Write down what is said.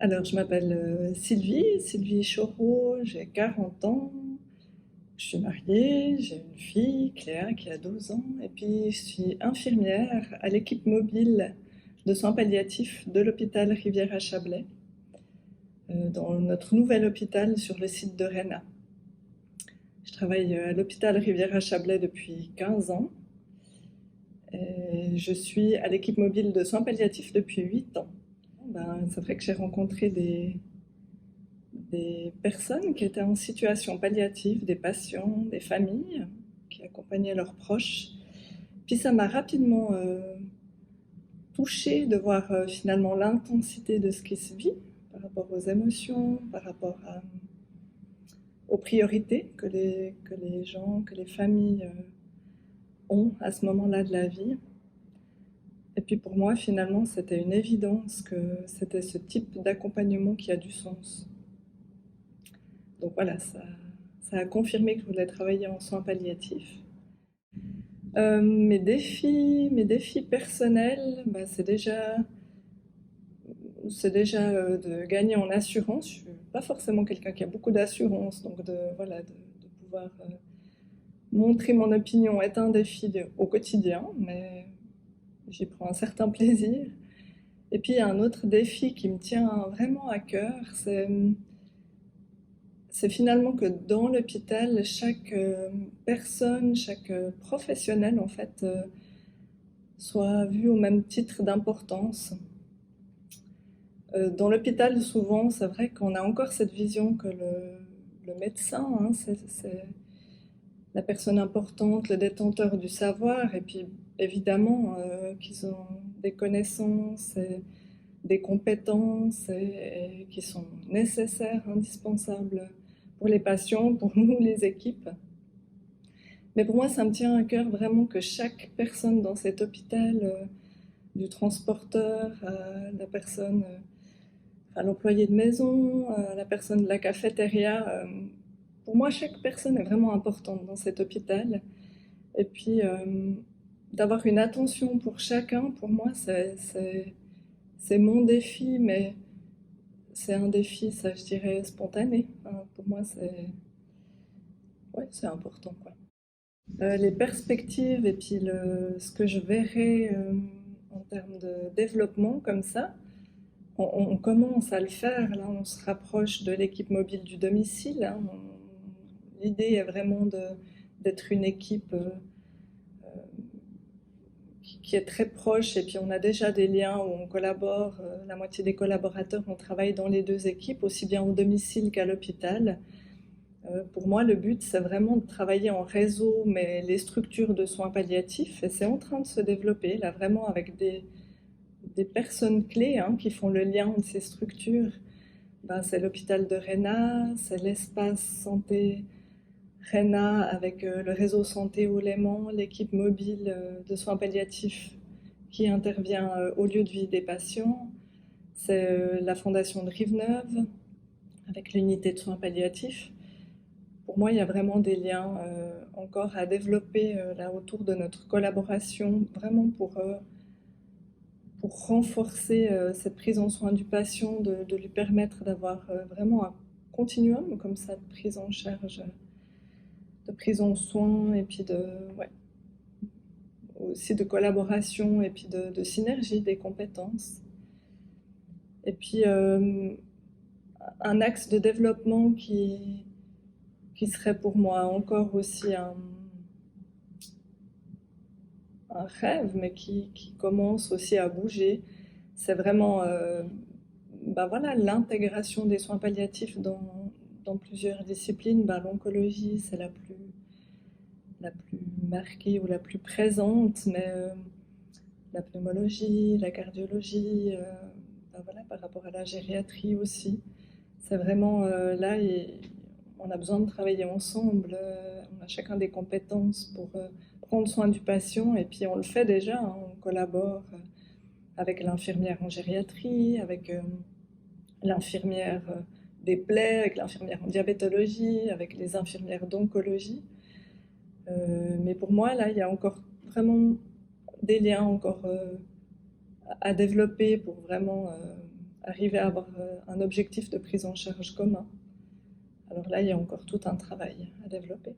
Alors, je m'appelle Sylvie Chaureau, j'ai 40 ans, je suis mariée, j'ai une fille, Cléa, qui a 12 ans, et puis je suis infirmière à l'équipe mobile de soins palliatifs de l'hôpital Rivière-à-Chablais, dans notre nouvel hôpital sur le site de Réna. Je travaille à l'hôpital Rivière-à-Chablais depuis 15 ans, et je suis à l'équipe mobile de soins palliatifs depuis 8 ans. C'est vrai que j'ai rencontré des personnes qui étaient en situation palliative, des patients, des familles qui accompagnaient leurs proches. Puis ça m'a rapidement touchée de voir finalement l'intensité de ce qui se vit par rapport aux émotions, par rapport aux priorités que les gens, que les familles ont à ce moment-là de la vie. Et puis pour moi, finalement, c'était une évidence que c'était ce type d'accompagnement qui a du sens. Donc voilà, ça a confirmé que je voulais travailler en soins palliatifs. Mes défis personnels, c'est déjà de gagner en assurance. Je suis pas forcément quelqu'un qui a beaucoup d'assurance, donc de pouvoir montrer mon opinion est un défi au quotidien, mais j'y prends un certain plaisir. Et puis il y a un autre défi qui me tient vraiment à cœur, c'est finalement que dans l'hôpital, chaque personne, chaque professionnel en fait soit vu au même titre d'importance. Dans l'hôpital, souvent, c'est vrai qu'on a encore cette vision que le médecin, hein, c'est la personne importante, le détenteur du savoir, et puis évidemment qu'ils ont des connaissances et des compétences et qui sont nécessaires, indispensables pour les patients, pour nous, les équipes. Mais pour moi, ça me tient à cœur vraiment que chaque personne dans cet hôpital, du transporteur à la personne, à l'employé de maison, à la personne de la cafétéria, pour moi, chaque personne est vraiment importante dans cet hôpital. Et puis, d'avoir une attention pour chacun, pour moi, c'est mon défi, mais c'est un défi, ça, je dirais, spontané. Enfin, pour moi, ouais, c'est important, quoi. Les perspectives et puis ce que je verrais en termes de développement comme ça, on commence à le faire. Là, on se rapproche de l'équipe mobile du domicile, hein. L'idée est vraiment d'être une équipe qui est très proche, et puis on a déjà des liens où on collabore. La moitié des collaborateurs, on travaille dans les deux équipes, aussi bien au domicile qu'à l'hôpital. Pour moi, le but, c'est vraiment de travailler en réseau, mais les structures de soins palliatifs, et c'est en train de se développer, là, vraiment avec des personnes clés hein, qui font le lien entre ces structures. C'est l'hôpital de Réna, c'est l'espace santé Réna avec le réseau santé au Léman, l'équipe mobile de soins palliatifs qui intervient au lieu de vie des patients. C'est la fondation de Rive-Neuve avec l'unité de soins palliatifs. Pour moi, il y a vraiment des liens encore à développer là autour de notre collaboration, vraiment pour renforcer cette prise en soin du patient, de lui permettre d'avoir vraiment un continuum comme ça de prise en charge, de prise en soin et puis ouais, aussi de collaboration et puis de synergie des compétences. Et puis un axe de développement qui serait pour moi encore aussi un rêve, mais qui commence aussi à bouger, c'est vraiment voilà, l'intégration des soins palliatifs dans plusieurs disciplines. L'oncologie, c'est la plus marquée ou la plus présente, mais la pneumologie, la cardiologie, voilà, par rapport à la gériatrie aussi. C'est vraiment là, on a besoin de travailler ensemble, on a chacun des compétences pour prendre soin du patient, et puis on le fait déjà, hein, on collabore avec l'infirmière en gériatrie, avec l'infirmière des plaies, avec l'infirmière en diabétologie, avec les infirmières d'oncologie. Mais pour moi, là, il y a encore vraiment des liens encore à développer pour vraiment arriver à avoir un objectif de prise en charge commun. Alors là, il y a encore tout un travail à développer.